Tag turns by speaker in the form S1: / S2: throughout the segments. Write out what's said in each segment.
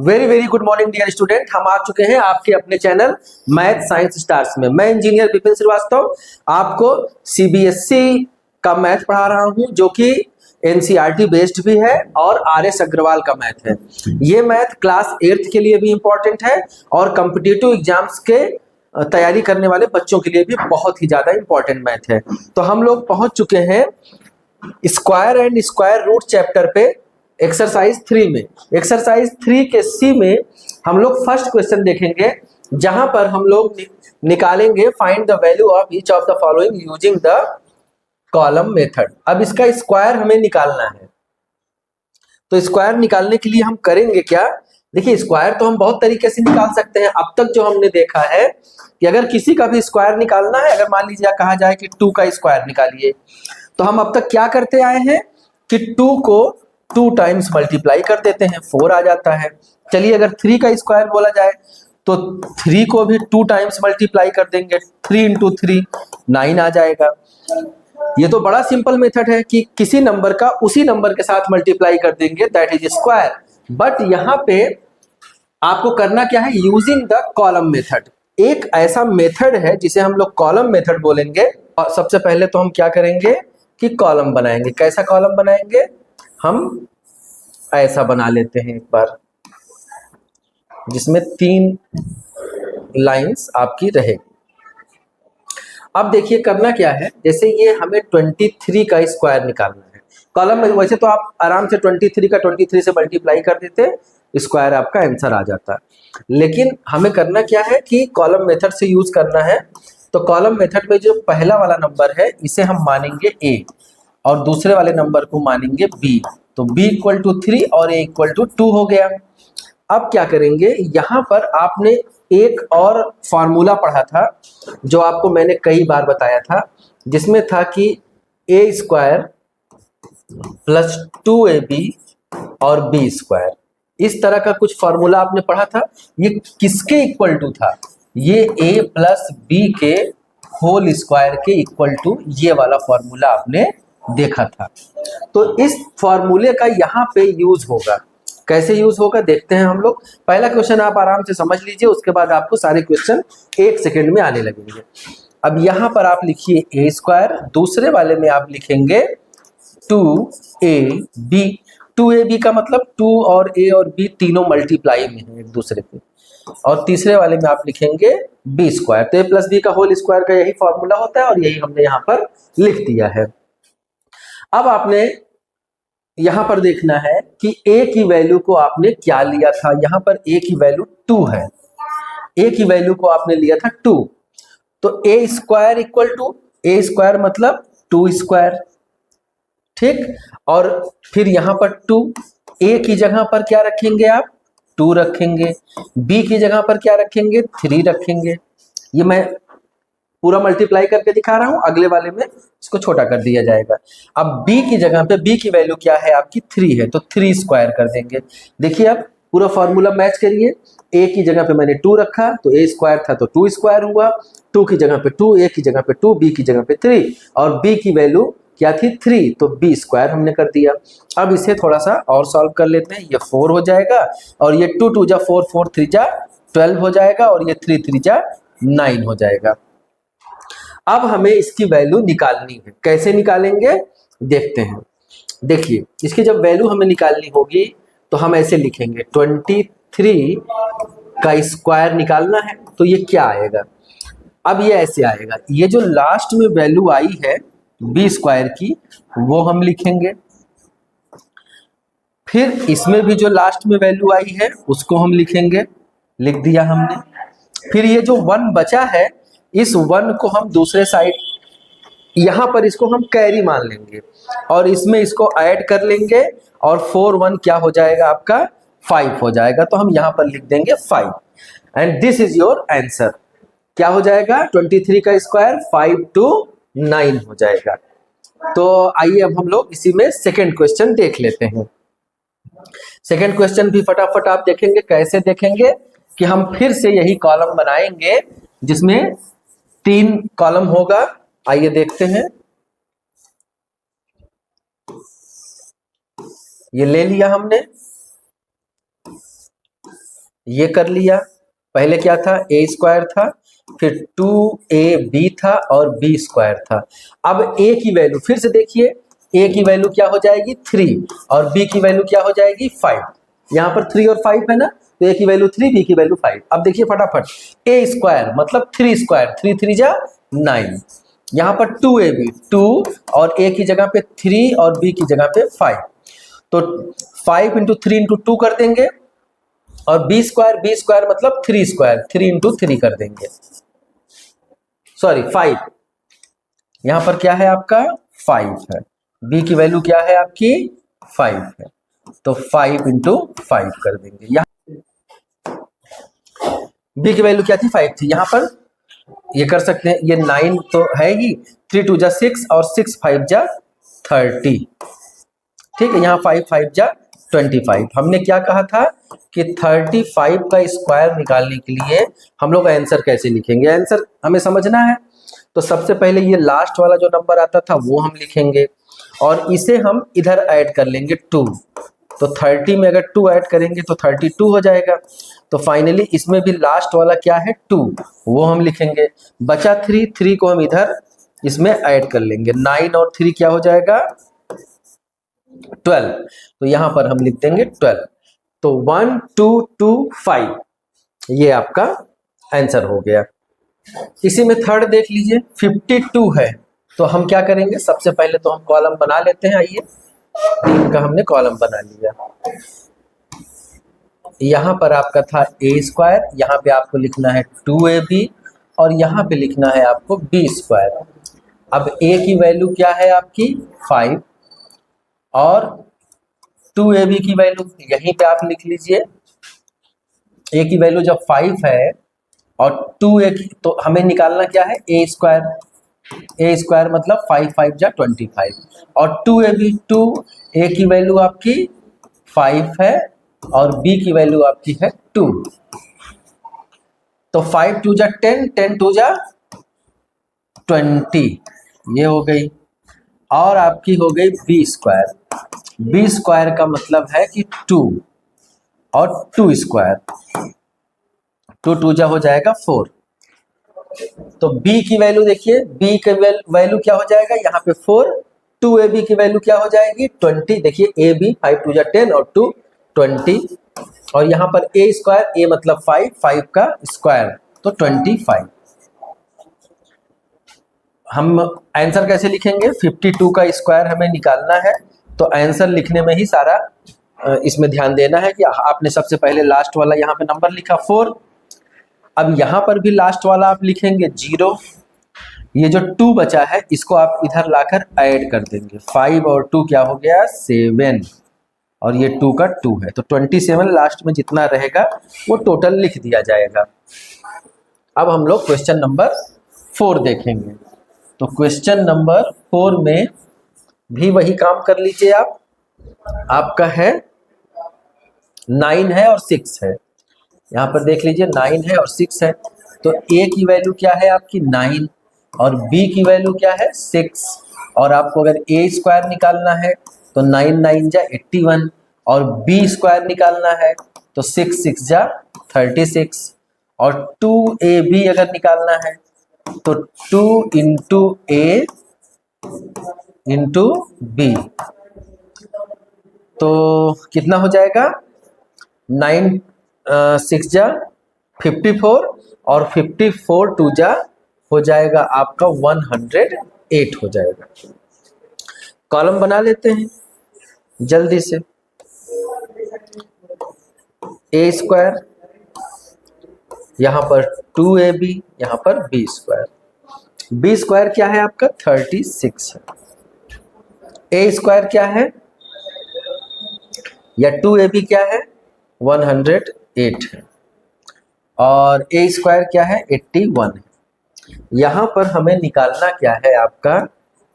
S1: Very very good morning dear student. हम आ चुके हैं आपके अपने चैनल मैथ साइंस स्टार्स में। मैं इंजीनियर विपिन श्रीवास्तव आपको सीबीएसई का मैथ पढ़ा रहा हूं, जो कि एनसीईआरटी बेस्ड भी है और आरएस अग्रवाल का मैथ है। ये मैथ क्लास 8th के लिए भी इंपॉर्टेंट है और कॉम्पिटिटिव एग्जाम्स के तैयारी करने वाले बच्चों के लिए भी बहुत ही ज्यादा इंपॉर्टेंट मैथ है। तो हम लोग पहुंच चुके हैं square and square root chapter पे एक्सरसाइज 3 में। एक्सरसाइज 3 के सी में हम लोग फर्स्ट क्वेश्चन देखेंगे, जहां पर हम लोग निकालेंगे find the value of each of the following using the column method. अब इसका स्क्वायर हमें निकालना है, तो स्क्वायर निकालने के लिए हम करेंगे क्या? देखिए, स्क्वायर तो हम बहुत तरीके से निकाल सकते हैं। अब तक जो हमने देखा है कि अगर किसी का भी स्क्वायर निकालना है, अगर मान लीजिए कहा जाए कि 2 का स्क्वायर निकालिए, तो हम अब तक क्या करते आए हैं कि 2 को 2 टाइम्स मल्टीप्लाई कर देते हैं, 4 आ जाता है। चलिए, अगर 3 का स्क्वायर बोला जाए तो 3 को भी 2 टाइम्स मल्टीप्लाई कर देंगे, 3 इंटू 3 9 आ जाएगा। ये तो बड़ा सिंपल मेथड है कि किसी नंबर का उसी नंबर के साथ मल्टीप्लाई कर देंगे, दैट इज स्क्वायर। बट यहाँ पे आपको करना क्या है? Using the column method. एक ऐसा मेथड है जिसे हम लोग कॉलम मेथड बोलेंगे। और सबसे पहले तो हम क्या करेंगे कि कॉलम बनाएंगे। कैसा कॉलम बनाएंगे? हम ऐसा बना लेते हैं एक बार, जिसमें 3 लाइंस आपकी रहेगी। अब देखिए करना क्या है, जैसे ये हमें 23 का स्क्वायर निकालना है। कॉलम में वैसे तो आप आराम से 23 का 23 से मल्टीप्लाई कर देते, स्क्वायर आपका आंसर आ जाता, लेकिन हमें करना क्या है कि कॉलम मेथड से यूज करना है। तो कॉलम मेथड में जो पहला वाला नंबर है इसे हम मानेंगे a और दूसरे वाले नंबर को मानेंगे b। तो b इक्वल टू 3 और a इक्वल टू 2 हो गया। अब क्या करेंगे, यहाँ पर आपने एक और फॉर्मूला पढ़ा था जो आपको मैंने कई बार बताया था, जिसमें था कि a स्क्वायर प्लस 2ab और b स्क्वायर। इस तरह का कुछ फॉर्मूला आपने पढ़ा था। ये किसके इक्वल टू था? ये a प्लस बी के होल स्क्वायर के इक्वल टू ये वाला फॉर्मूला आपने देखा था। तो इस फॉर्मूले का यहाँ पे यूज होगा। कैसे यूज होगा देखते हैं हम लोग। पहला क्वेश्चन आप आराम से समझ लीजिए, उसके बाद आपको सारे क्वेश्चन 1 सेकेंड में आने लगेंगे। अब यहाँ पर आप लिखिए a स्क्वायर, दूसरे वाले में आप लिखेंगे 2ab। 2ab का मतलब 2 और a और b तीनों मल्टीप्लाई में है एक दूसरे के। और तीसरे वाले में आप लिखेंगे b स्क्वायर। तो a प्लस बी का होल स्क्वायर का यही फॉर्मूला होता है और यही हमने यहाँ पर लिख दिया है। अब आपने यहाँ पर देखना है कि a की वैल्यू को आपने क्या लिया था। यहाँ पर a की वैल्यू 2 है, a की वैल्यू को आपने लिया था 2। तो a square equal to a square मतलब 2 स्क्वायर, ठीक। और फिर यहाँ पर 2, a की जगह पर क्या रखेंगे आप? 2 रखेंगे। b की जगह पर क्या रखेंगे? 3 रखेंगे। ये मैं पूरा मल्टीप्लाई करके दिखा रहा हूं, अगले वाले में इसको छोटा कर दिया जाएगा। अब b की जगह पे b की वैल्यू क्या है आपकी? 3 है, तो 3 स्क्वायर कर देंगे। देखिए अब पूरा फॉर्मूला मैच करिए। a की जगह पे मैंने 2 रखा तो a स्क्वायर था तो 2 स्क्वायर हुआ। 2 की जगह पे 2, a की जगह पे 2, b की जगह पे 3 और b की वैल्यू क्या थी? 3, तो b स्क्वायर हमने कर दिया। अब इसे थोड़ा सा और सॉल्व कर लेते हैं। ये 4 हो जाएगा और ये 2 2 जा 4, 4 3 जा 12 हो जाएगा और ये 3 3 जा 9 हो जाएगा। अब हमें इसकी वैल्यू निकालनी है। कैसे निकालेंगे देखते हैं। देखिए, इसकी जब वैल्यू हमें निकालनी होगी तो हम ऐसे लिखेंगे 23 का स्क्वायर निकालना है, तो ये क्या आएगा? अब ये ऐसे आएगा, ये जो लास्ट में वैल्यू आई है बी स्क्वायर की वो हम लिखेंगे, फिर इसमें भी जो लास्ट में वैल्यू आई है उसको हम लिखेंगे, लिख दिया हमने। फिर ये जो 1 बचा है, इस 1 को हम दूसरे साइड यहां पर इसको हम कैरी मान लेंगे और इसमें इसको ऐड कर लेंगे और 4 1 क्या हो जाएगा आपका? 5 हो जाएगा। तो हम यहां पर लिख देंगे 5 and this is your answer. क्या हो जाएगा? 23 का स्क्वायर 5 to 9 हो जाएगा। तो आइए अब हम लोग इसी में सेकेंड क्वेश्चन देख लेते हैं। सेकेंड क्वेश्चन भी फटाफट आप देखेंगे। कैसे देखेंगे कि हम फिर से यही कॉलम बनाएंगे जिसमें 3 कॉलम होगा। आइए देखते हैं। ये ले लिया हमने। ये कर लिया। पहले क्या था, ए स्क्वायर था, फिर 2ab था और बी स्क्वायर था। अब ए की वैल्यू फिर से देखिए, ए की वैल्यू क्या हो जाएगी 3 और बी की वैल्यू क्या हो जाएगी 5। यहाँ पर 3 और 5 है ना, तो ए की वैल्यू 3, बी की वैल्यू 5। अब देखिए फटाफट, ए स्क्वायर मतलब 3 स्क्वायर, 3 3 जा 9। यहाँ पर 2ab 2 और ए की जगह पे 3 और बी की जगह पे 5, तो 5 इंटू 3 इंटू 2 कर देंगे और बी स्क्वायर मतलब 3 स्क्वायर, 3 इंटू 3 कर देंगे, सॉरी 5। यहां पर क्या है आपका 5 है, बी की वैल्यू क्या है आपकी 5 है, तो 5 इंटू 5 कर देंगे। यहाँ बी की वैल्यू क्या थी 5 थी, यहां पर ये कर सकते हैं, ये 9 तो है ही, 3 2 जा 6 और 6 5 जा 30, ठीक है। यहाँ 5 5 जा 25। हमने क्या कहा था कि 35 का स्क्वायर निकालने के लिए हम लोग आंसर कैसे लिखेंगे, आंसर हमें समझना है। तो सबसे पहले ये लास्ट वाला जो नंबर आता था वो हम लिखेंगे और इसे हम इधर ऐड कर लेंगे 2, तो 30 में अगर 2 ऐड करेंगे तो 32 हो जाएगा। तो फाइनली इसमें भी लास्ट वाला क्या है 2, वो हम लिखेंगे। बचा 3, 3 को हम इधर इसमें ऐड कर लेंगे, 9 और 3 क्या हो जाएगा 12, तो यहां पर हम लिख देंगे 12। तो 1 2 2 5 ये आपका आंसर हो गया। इसी में थर्ड देख लीजिए 52 है, तो हम क्या करेंगे, सबसे पहले तो हम कॉलम बना लेते हैं। आइए, 3 का हमने कॉलम बना लिया। यहां पर आपका था ए स्क्वायर, यहां पे आपको लिखना है 2ab और यहां पे लिखना है आपको बी स्क्वायर। अब ए की वैल्यू क्या है आपकी 5 और 2ab की वैल्यू यहीं पे आप लिख लीजिए। ए की वैल्यू जब 5 है और 2a की, तो हमें निकालना क्या है ए स्क्वायर। ए स्क्वायर मतलब 5 5 जा 25 और 2ab 2, ए की वैल्यू आपकी 5 है और बी की वैल्यू आपकी है 2, तो 5 2 जा 10, 10 2 जा 20, ये हो गई। और आपकी हो गई बी स्क्वायर। बी स्क्वायर का मतलब है कि 2 और 2 स्क्वायर, 2 2 जा हो जाएगा 4। तो b की वैल्यू देखिए, b की वैल्यू क्या हो जाएगा यहाँ पे 4, 2ab की वैल्यू क्या हो जाएगी 20। देखिए ab 5 2 जा 10 और 2 20, और यहाँ पर a स्क्वायर, a मतलब 5, 5 का स्क्वायर तो 25। हम आंसर कैसे लिखेंगे, 52 का स्क्वायर हमें निकालना है, तो आंसर लिखने में ही सारा इसमें ध्यान देना है कि आपने सबसे पहले लास्ट वाला यहाँ पे नंबर लिखा 4। अब यहाँ पर भी लास्ट वाला आप लिखेंगे 0, ये जो 2 बचा है इसको आप इधर लाकर ऐड कर देंगे, 5 और 2 क्या हो गया 7 और ये 2 का 2 है, तो 27 लास्ट में जितना रहेगा वो टोटल लिख दिया जाएगा। अब हम लोग क्वेश्चन नंबर 4 देखेंगे। तो क्वेश्चन नंबर 4 में भी वही काम कर लीजिए आप। आपका है 9 है और 6 है, यहाँ पर देख लीजिए 9 है और 6 है, तो a की वैल्यू क्या है आपकी 9 और b की वैल्यू क्या है 6, और आपको अगर a स्क्वायर निकालना है तो 9 9 जा 81 और b स्क्वायर निकालना है तो 6 6 जा 36 और 2ab अगर निकालना है तो 2 इंटू a इंटू b, तो कितना हो जाएगा 9 6 जा 54 और 54 2 जा हो जाएगा आपका 108 हो जाएगा। कॉलम बना लेते हैं जल्दी से। ए स्क्वायर, यहाँ पर 2ab, यहाँ पर बी स्क्वायर। बी स्क्वायर क्या है आपका 36 है, ए स्क्वायर क्या है या 2ab क्या है 108 है और ए स्क्वायर क्या है 81 है। यहाँ पर हमें निकालना क्या है आपका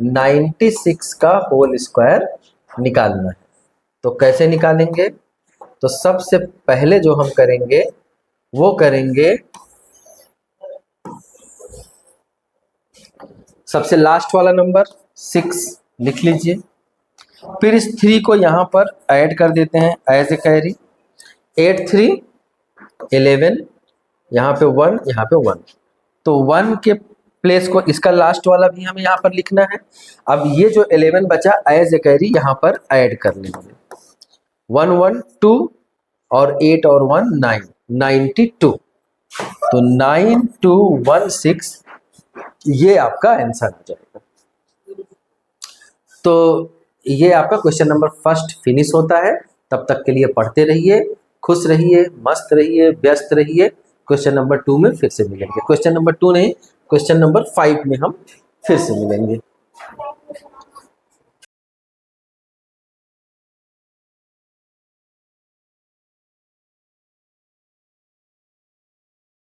S1: 96 का होल स्क्वायर निकालना है। तो कैसे निकालेंगे, तो सबसे पहले जो हम करेंगे वो करेंगे सबसे लास्ट वाला नंबर 6 लिख लीजिए, फिर इस 3 को यहाँ पर ऐड कर देते हैं एज ए कैरी, 8 3 11, यहाँ पे 1, यहाँ पे 1, तो 1 के प्लेस को इसका लास्ट वाला भी हमें यहाँ पर लिखना है। अब ये जो 11 बचा एज ए कैरी यहाँ पर ऐड कर लेंगे। 1 1 2 और 8 और 1 9, 92, तो 9216 ये आपका आंसर हो जाएगा। तो ये आपका क्वेश्चन नंबर फर्स्ट फिनिश होता है। तब तक के लिए पढ़ते रहिए, खुश रहिए, मस्त रहिए, व्यस्त रहिए। क्वेश्चन नंबर 2 में फिर से मिलेंगे। क्वेश्चन नंबर 2 नहीं, क्वेश्चन नंबर 5 में हम फिर से मिलेंगे।